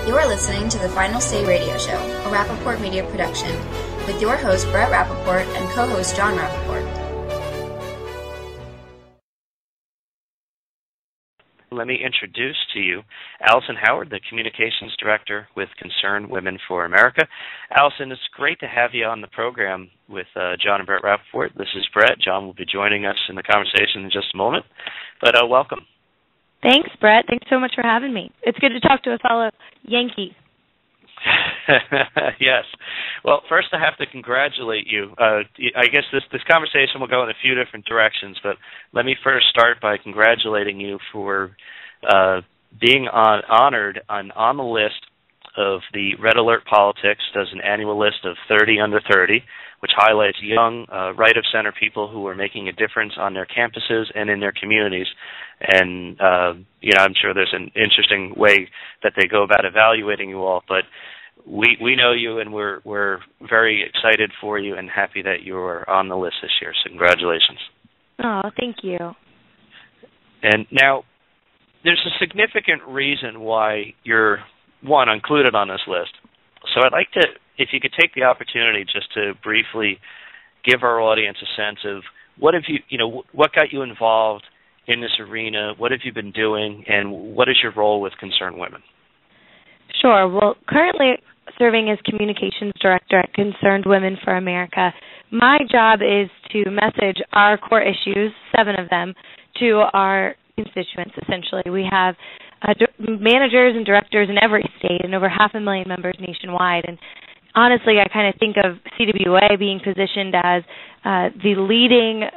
You are listening to the Final Say Radio Show, a Rappaport Media production, with your host Brett Rappaport and co-host John Rappaport. Let me introduce to you Alison Howard, the Communications Director with Concerned Women for America. Alison, it's great to have you on the program with John and Brett Rappaport. This is Brett. John will be joining us in the conversation in just a moment, but welcome. Thanks, Brett. Thanks so much for having me. It's good to talk to a fellow Yankee. Yes. Well, first I have to congratulate you. I guess this conversation will go in a few different directions, but let me first start by congratulating you for being honored on the list of the Red Alert Politics, does an annual list of 30 under 30, which highlights young, right-of-center people who are making a difference on their campuses and in their communities. And, I'm sure there's an interesting way that they go about evaluating you all, but we know you, and we're very excited for you and happy that you're on the list this year, so congratulations. Oh, thank you. And now, there's a significant reason why you're, one, included on this list. So I'd like to, if you could take the opportunity just to briefly give our audience a sense of what have what got you involved in this arena, what have you been doing, and what is your role with Concerned Women? Sure. Well, currently serving as Communications Director at Concerned Women for America, my job is to message our core issues, 7 of them, to our constituents, essentially. We have managers and directors in every state and over 500,000 members nationwide. And honestly, I kind of think of CWA being positioned as the leading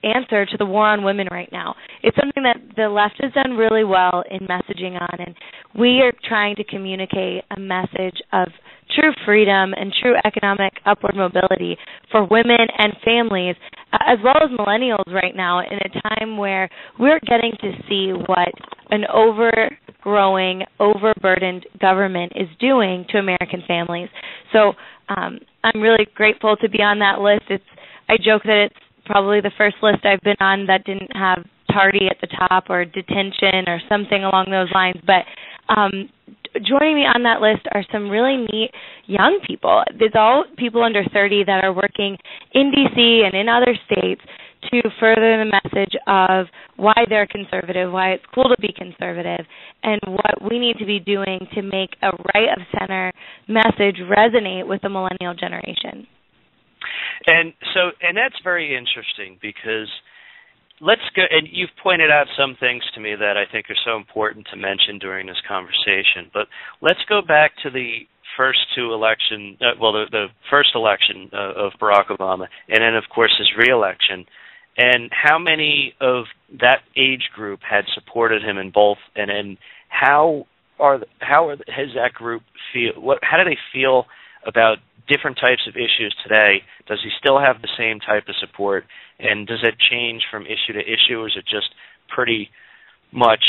answer to the war on women right now. It's something that the left has done really well in messaging on, and we are trying to communicate a message of true freedom and true economic upward mobility for women and families, as well as millennials right now, in a time where we're getting to see what an overgrowing, overburdened government is doing to American families. So I'm really grateful to be on that list. I joke that it's probably the first list I've been on that didn't have tardy at the top or detention or something along those lines. But joining me on that list are some really neat young people. There's all people under 30 that are working in D.C. and in other states to further the message of why they're conservative, why it's cool to be conservative, and what we need to be doing to make a right-of-center message resonate with the millennial generation. And that's very interesting because let's go, and you've pointed out some things to me that I think are so important to mention during this conversation, but let's go back to the first two election, the first election of Barack Obama, and then, of course, his re-election, and how many of that age group had supported him in both, and then how does that group feel? How do they feel about different types of issues today? Does he still have the same type of support? And does it change from issue to issue, or is it just pretty much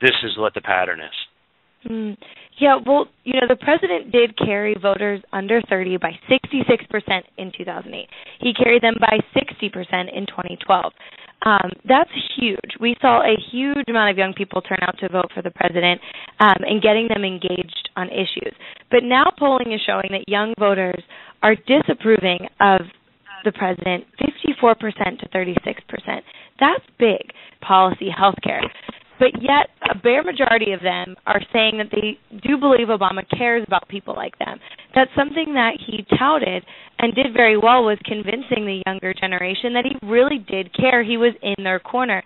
this is what the pattern is? Yeah, well, the president did carry voters under 30 by 66% in 2008. He carried them by 60% in 2012. That's huge. We saw a huge amount of young people turn out to vote for the president and getting them engaged on issues. But now polling is showing that young voters are disapproving of the president 54% to 36%. That's big policy, healthcare. But yet a bare majority of them are saying that they do believe Obama cares about people like them. That's something that he touted and did very well, was convincing the younger generation that he really did care. He was in their corner.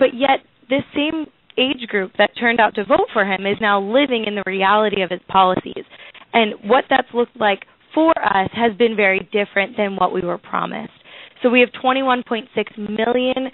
But yet this same age group that turned out to vote for him is now living in the reality of his policies. And what that's looked like for us has been very different than what we were promised. So we have 21.6 million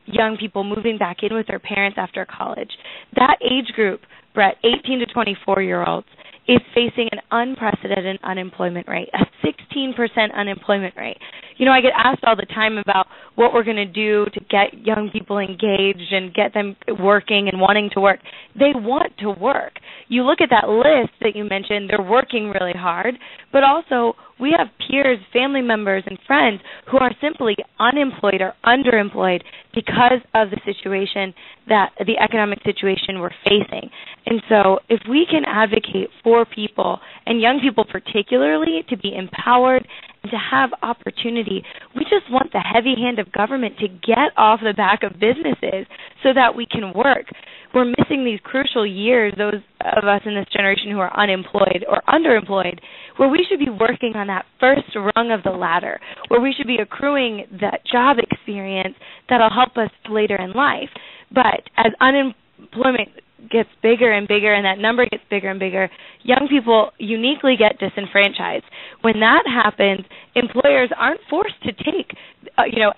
young people moving back in with their parents after college. That age group, Brett, 18 to 24-year-olds, is facing an unprecedented unemployment rate, a 16% unemployment rate. I get asked all the time about what we're going to do to get young people engaged and get them working and wanting to work. They want to work. you look at that list that you mentioned, they're working really hard, but also we have peers, family members, and friends who are simply unemployed or underemployed because of the situation the economic situation we're facing. And so if we can advocate for people, and young people particularly, to be empowered and to have opportunity, we just want the heavy hand of government to get off the back of businesses so that we can work. We're missing these crucial years, those of us in this generation who are unemployed or underemployed, where we should be working on that first rung of the ladder, where we should be accruing that job experience that'll help us later in life. But as unemployment gets bigger and bigger and that number gets bigger and bigger, young people uniquely get disenfranchised. When that happens, employers aren't forced to take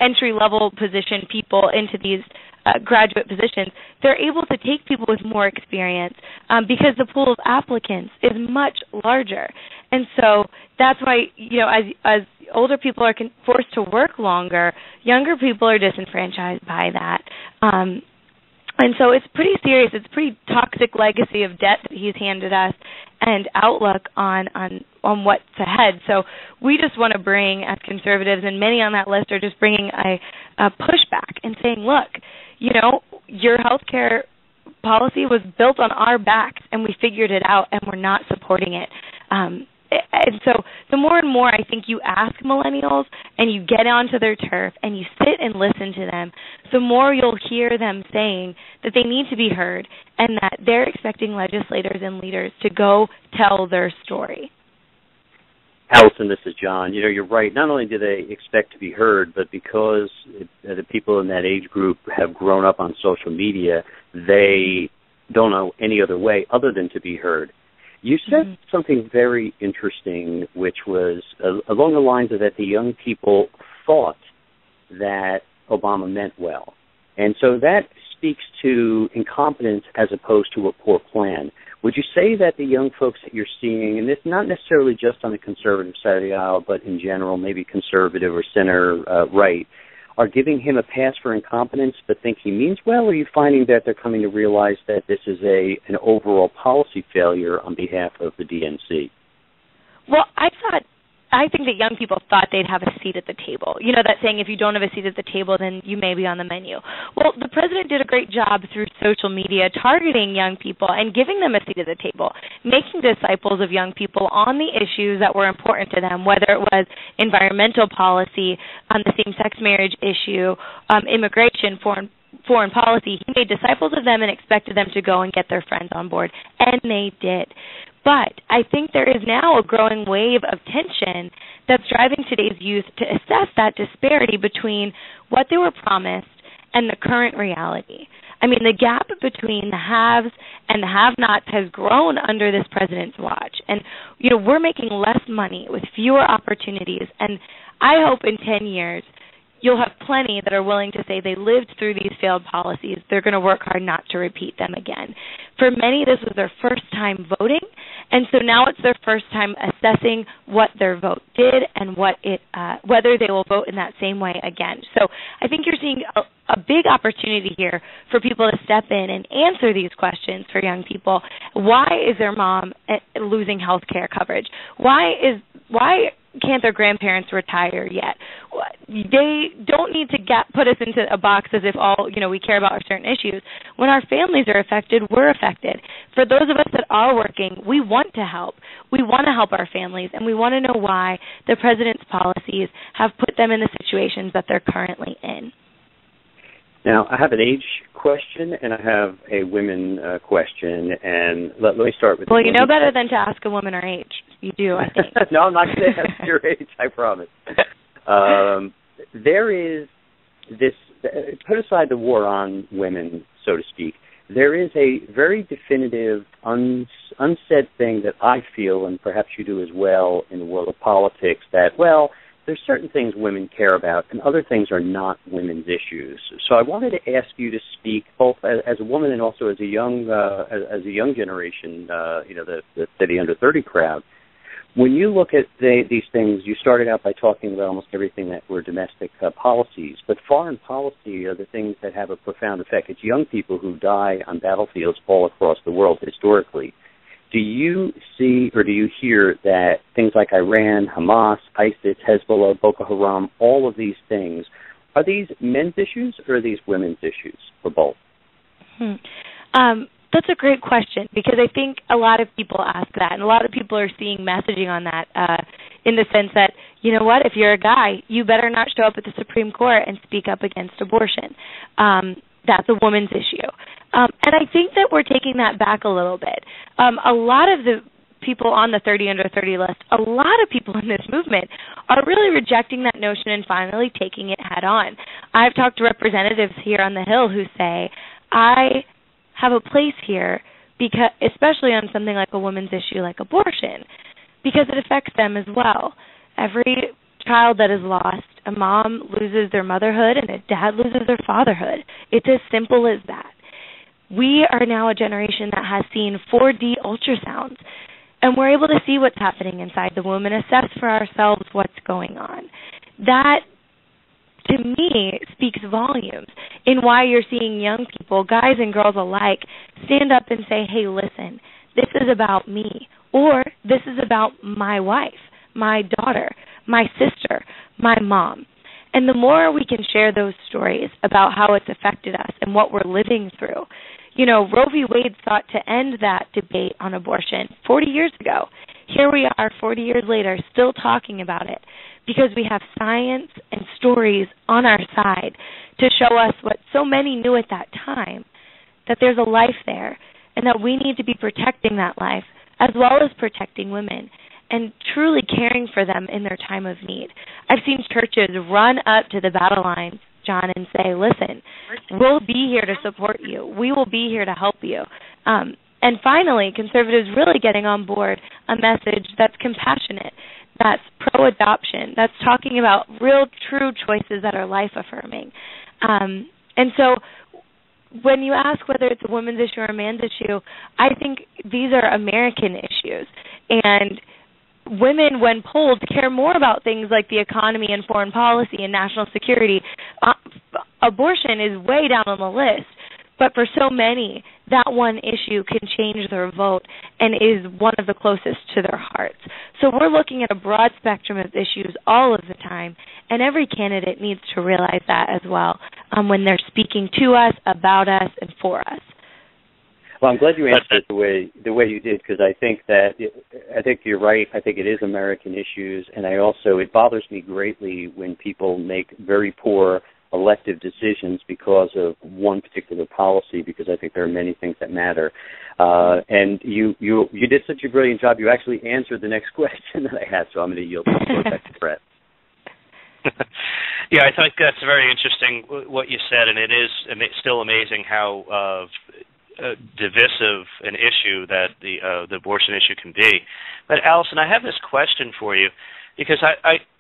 entry-level position people into these graduate positions. They're able to take people with more experience because the pool of applicants is much larger. And so that's why, as older people are forced to work longer, younger people are disenfranchised by that. And so it's pretty serious. It's a pretty toxic legacy of debt that he's handed us and outlook on what's ahead. So we just want to bring, as conservatives, and many on that list are just bringing a pushback and saying, look, your health care policy was built on our backs, and we figured it out, and we're not supporting it. And so the more and more I think you ask millennials and you get onto their turf and you sit and listen to them, the more you'll hear them saying that they need to be heard and that they're expecting legislators and leaders to go tell their story. Alison, this is John. You're right. Not only do they expect to be heard, but because the people in that age group have grown up on social media, they don't know any other way other than to be heard. You said something very interesting, which was along the lines of that the young people thought that Obama meant well. And so that speaks to incompetence as opposed to a poor plan. Would you say that the young folks that you're seeing, and it's not necessarily just on the conservative side of the aisle, but in general, maybe conservative or center right, are giving him a pass for incompetence but think he means well, or are you finding that they're coming to realize that this is an overall policy failure on behalf of the DNC? Well, I think that young people thought they'd have a seat at the table. That saying, if you don't have a seat at the table, then you may be on the menu. Well, the president did a great job through social media targeting young people and giving them a seat at the table, making disciples of young people on the issues that were important to them, whether it was environmental policy, the same-sex marriage issue, immigration, foreign policy. He made disciples of them and expected them to go and get their friends on board, and they did. But I think there is now a growing wave of tension that's driving today's youth to assess that disparity between what they were promised and the current reality. I mean, the gap between the haves and the have-nots has grown under this president's watch. And, we're making less money with fewer opportunities. And I hope in 10 years you'll have plenty that are willing to say they lived through these failed policies. They're going to work hard not to repeat them again. For many, this was their first time voting, and so now it's their first time assessing what their vote did and whether they will vote in that same way again. So I think you're seeing a big opportunity here for people to step in and answer these questions for young people. Why is their mom losing health care coverage? Why can't their grandparents retire yet? They don't need to put us into a box as if we care about certain issues. When our families are affected, we're affected. For those of us that are working, we want to help. We want to help our families, and we want to know why the president's policies have put them in the situations that they're currently in. Now, I have an age question and I have a women question, and let me start with. Well, you know better than to ask a woman her age. You do, I think. No, I'm not going to ask your age, I promise. There is this, put aside the war on women, so to speak, there is a very definitive, unsaid thing that I feel, and perhaps you do as well, in the world of politics, that, well, there's certain things women care about, and other things are not women's issues. So I wanted to ask you to speak both as a woman and also as a young generation, the under 30 crowd. When you look at these things, you started out by talking about almost everything that were domestic policies, but foreign policy are the things that have a profound effect. It's young people who die on battlefields all across the world historically. Do you see or do you hear that things like Iran, Hamas, ISIS, Hezbollah, Boko Haram, all of these things, are these men's issues or are these women's issues, or both? That's a great question, because I think a lot of people ask that, and a lot of people are seeing messaging on that in the sense that, you know what, if you're a guy, you better not show up at the Supreme Court and speak up against abortion. That's a woman's issue. And I think that we're taking that back a little bit. A lot of the people on the 30 under 30 list, a lot of people in this movement are really rejecting that notion and finally taking it head on. I've talked to representatives here on the Hill who say, I have a place here, because, especially on something like a women's issue like abortion, because it affects them as well. Every child that is lost, a mom loses their motherhood and a dad loses their fatherhood. It's as simple as that. We are now a generation that has seen 4D ultrasounds, and we're able to see what's happening inside the womb and assess for ourselves what's going on. That, to me, speaks volumes in why you're seeing young people, guys and girls alike, stand up and say, hey, listen, this is about me, or this is about my wife, my daughter, my sister, my mom. And the more we can share those stories about how it's affected us and what we're living through. You know, Roe v. Wade sought to end that debate on abortion 40 years ago. Here we are 40 years later still talking about it, because we have science and stories on our side to show us what so many knew at that time, that there's a life there and that we need to be protecting that life as well as protecting women and truly caring for them in their time of need. I've seen churches run up to the battle lines, John, and say, listen, we'll be here to support you. We will be here to help you. And finally, conservatives really getting on board a message that's compassionate, that's pro-adoption, that's talking about real, true choices that are life-affirming. And so when you ask whether it's a women's issue or a man's issue, I think these are American issues. And women, when polled, care more about things like the economy and foreign policy and national security. Abortion is way down on the list. But for so many, that one issue can change their vote and is one of the closest to their hearts. So we're looking at a broad spectrum of issues all of the time, and every candidate needs to realize that as well when they're speaking to us, about us, and for us. Well, I'm glad you answered it the way you did, because I think you're right. I think it is American issues, and it bothers me greatly when people make very poor elective decisions because of one particular policy, because I think there are many things that matter. And you did such a brilliant job. You actually answered the next question that I had, so I'm going to yield the floor back to Brett. Yeah, I think that's very interesting what you said, and it is still amazing how divisive an issue that the abortion issue can be. But Alison, I have this question for you, because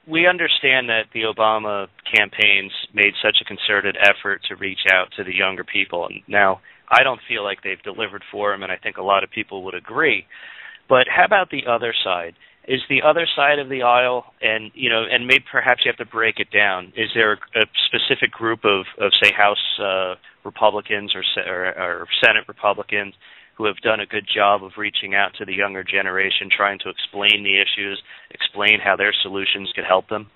we understand that the Obama campaigns made such a concerted effort to reach out to the younger people. And now, I don't feel like they've delivered for them, and I think a lot of people would agree. But how about the other side? Is the other side of the aisle, and maybe perhaps you have to break it down, is there a specific group of say, House Republicans or Senate Republicans who have done a good job of reaching out to the younger generation, trying to explain the issues, explain how their solutions could help them?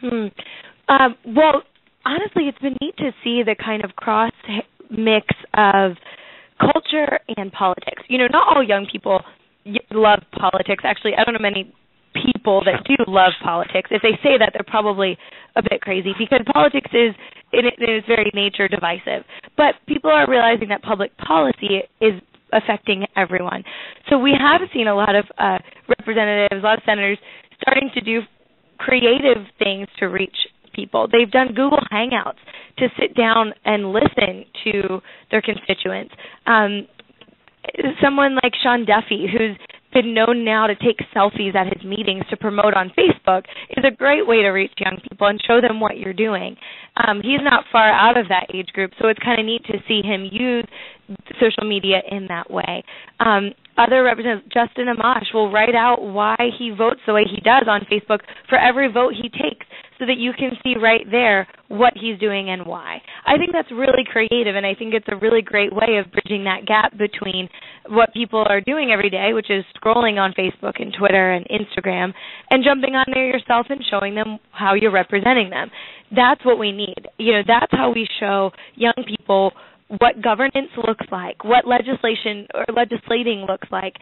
Well, honestly, it's been neat to see the kind of cross-mix of culture and politics. You know, not all young people love politics. Actually, I don't know many people that do love politics. If they say that, they're probably a bit crazy, because politics is, in its very nature, divisive. But people are realizing that public policy is affecting everyone. So we have seen a lot of representatives, a lot of senators starting to do creative things to reach people. They've done Google Hangouts to sit down and listen to their constituents. Someone like Sean Duffy, who's been known now to take selfies at his meetings to promote on Facebook, is a great way to reach young people and show them what you're doing. he's not far out of that age group, so it's kind of neat to see him use social media in that way. Other representatives, Justin Amash, will write out why he votes the way he does on Facebook for every vote he takes, so that you can see right there what he's doing and why. I think that's really creative, and I think it's a really great way of bridging that gap between what people are doing every day, which is scrolling on Facebook and Twitter and Instagram, and jumping on there yourself and showing them how you're representing them. That's what we need. That's how we show young people what governance looks like, what legislation or legislating looks like.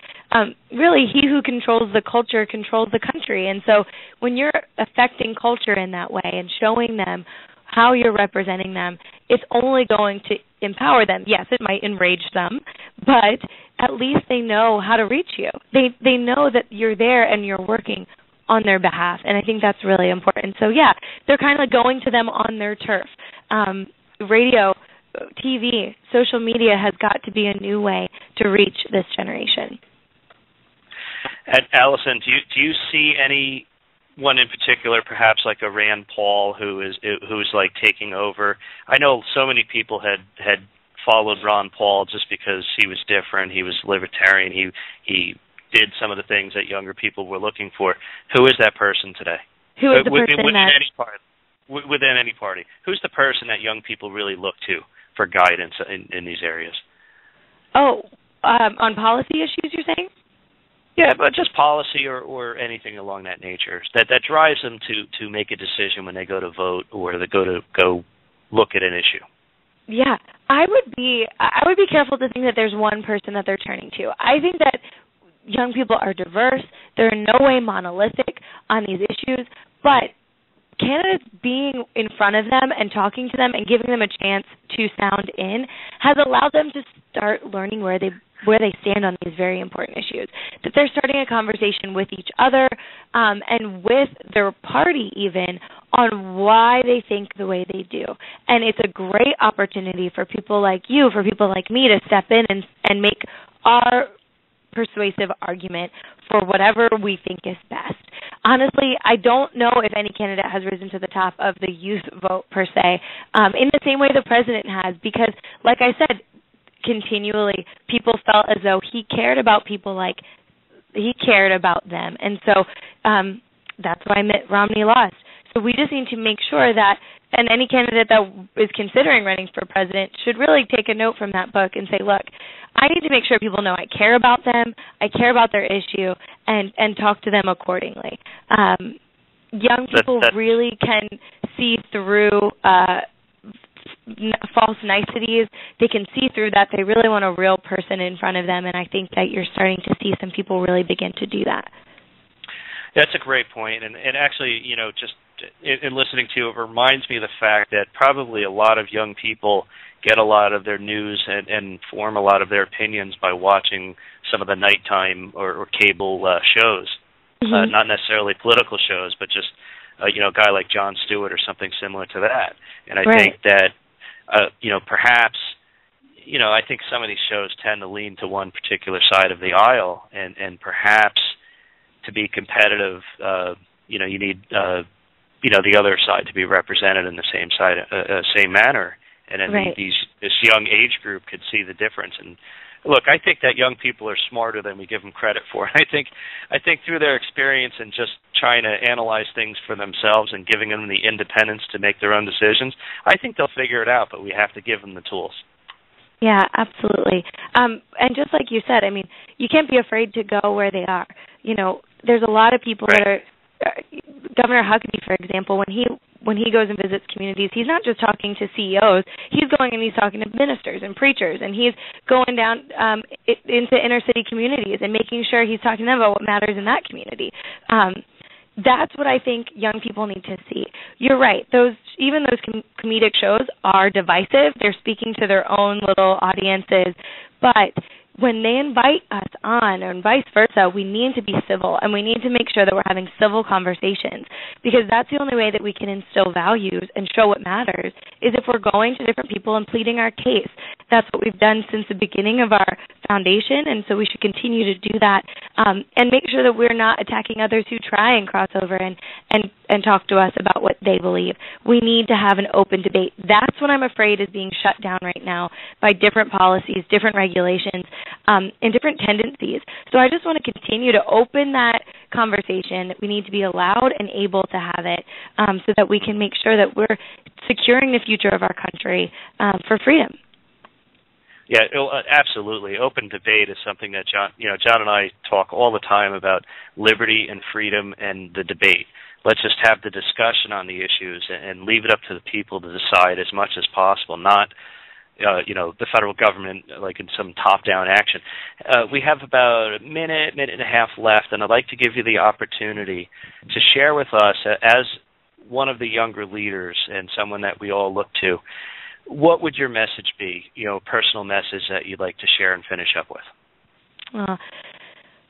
Really, he who controls the culture controls the country. And so when you're affecting culture in that way and showing them how you're representing them, it's only going to empower them. Yes, it might enrage them, but at least they know how to reach you. They know that you're there and you're working on their behalf, and I think that's really important. So, yeah, they're kind of going to them on their turf. Radio, TV, social media has got to be a new way to reach this generation. And Alison, do you see anyone in particular, perhaps like a Rand Paul, who's like taking over? I know so many people had followed Ron Paul just because he was different. He was libertarian. He did some of the things that younger people were looking for. Who is that person today? Who is the person within any party? Who's the person that young people really look to for guidance in these areas? Oh, on policy issues, you're saying? Yeah, but just policy or anything along that nature that drives them to make a decision when they go to vote or they go look at an issue. Yeah, I would be careful to think that there's one person that they're turning to. I think that young people are diverse. They're in no way monolithic on these issues, but candidates being in front of them and talking to them and giving them a chance to sound in has allowed them to start learning where they stand on these very important issues, that they're starting a conversation with each other and with their party even on why they think the way they do. And it's a great opportunity for people like you, for people like me to step in and make our persuasive argument for whatever we think is best. Honestly, I don't know if any candidate has risen to the top of the youth vote per se, in the same way the president has, because, like I said, continually people felt as though he cared about people like he cared about them. And so that's why Mitt Romney lost. So we just need to make sure that, and any candidate that is considering running for president should really take a note from that book and say, look, I need to make sure people know I care about them, I care about their issue, and talk to them accordingly. Young people really can see through false niceties. They can see through that. They really want a real person in front of them, and I think that you're starting to see some people really begin to do that. That's a great point, and actually, just in listening to you, it reminds me of the fact that probably a lot of young people get a lot of their news and form a lot of their opinions by watching some of the nighttime or cable shows, not necessarily political shows, but just a guy like Jon Stewart or something similar to that. And I think that perhaps I think some of these shows tend to lean to one particular side of the aisle, and perhaps to be competitive, you need the other side to be represented in the same manner. And then this young age group could see the difference. And look, I think that young people are smarter than we give them credit for. I think through their experience and just trying to analyze things for themselves and giving them the independence to make their own decisions, I think they'll figure it out, but we have to give them the tools. Yeah, absolutely. And just like you said, I mean, you can't be afraid to go where they are. There's a lot of people that are Governor Huckabee, for example, when he goes and visits communities, he's not just talking to CEOs. He's going and he's talking to ministers and preachers, and he's going down into inner city communities and making sure he's talking to them about what matters in that community. That's what I think young people need to see. You're right. Those comedic shows are divisive. They're speaking to their own little audiences, but when they invite us on, and vice versa, we need to be civil, and we need to make sure that we're having civil conversations, because that's the only way that we can instill values and show what matters, is if we're going to different people and pleading our case. That's what we've done since the beginning of our foundation, and so we should continue to do that and make sure that we're not attacking others who try and cross over and talk to us about what they believe. We need to have an open debate. That's what I'm afraid is being shut down right now by different policies, different regulations, and different tendencies. So I just want to continue to open that conversation. We need to be allowed and able to have it so that we can make sure that we're securing the future of our country for freedom. Yeah, absolutely. Open debate is something that John and I talk all the time about liberty and freedom and the debate. Let's just have the discussion on the issues and leave it up to the people to decide as much as possible, not the federal government like in some top-down action. We have about a minute and a half left, and I'd like to give you the opportunity to share with us, as one of the younger leaders and someone that we all look to, what would your message be, personal message that you'd like to share and finish up with?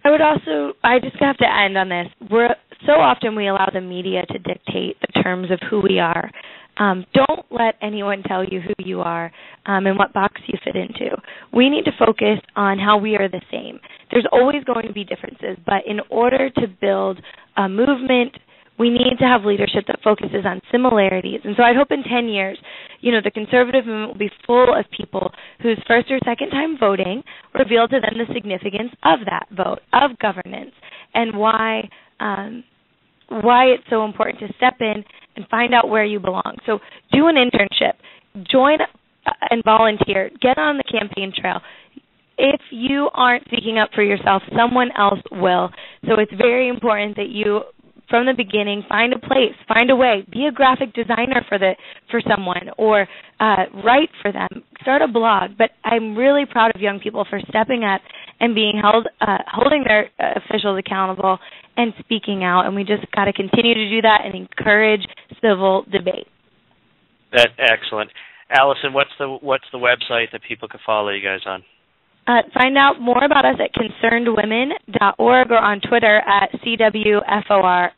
I just have to end on this. So often we allow the media to dictate the terms of who we are. Don't let anyone tell you who you are and what box you fit into. We need to focus on how we are the same. There's always going to be differences, but in order to build a movement, we need to have leadership that focuses on similarities. And so I hope in 10 years, the conservative movement will be full of people whose first or second time voting revealed to them the significance of that vote, of governance, and why it's so important to step in and find out where you belong. So do an internship, join and volunteer, get on the campaign trail. If you aren't speaking up for yourself, someone else will. So it's very important that you, from the beginning, find a place, find a way, be a graphic designer for someone, or write for them, start a blog. But I'm really proud of young people for stepping up and being holding their officials accountable and speaking out. And we just got to continue to do that and encourage civil debate. That's excellent. Alison, what's the website that people can follow you guys on? Find out more about us at concernedwomen.org or on Twitter at CWFORA.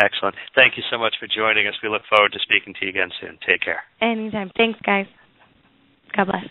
Excellent. Thank you so much for joining us. We look forward to speaking to you again soon. Take care. Anytime. Thanks, guys. God bless.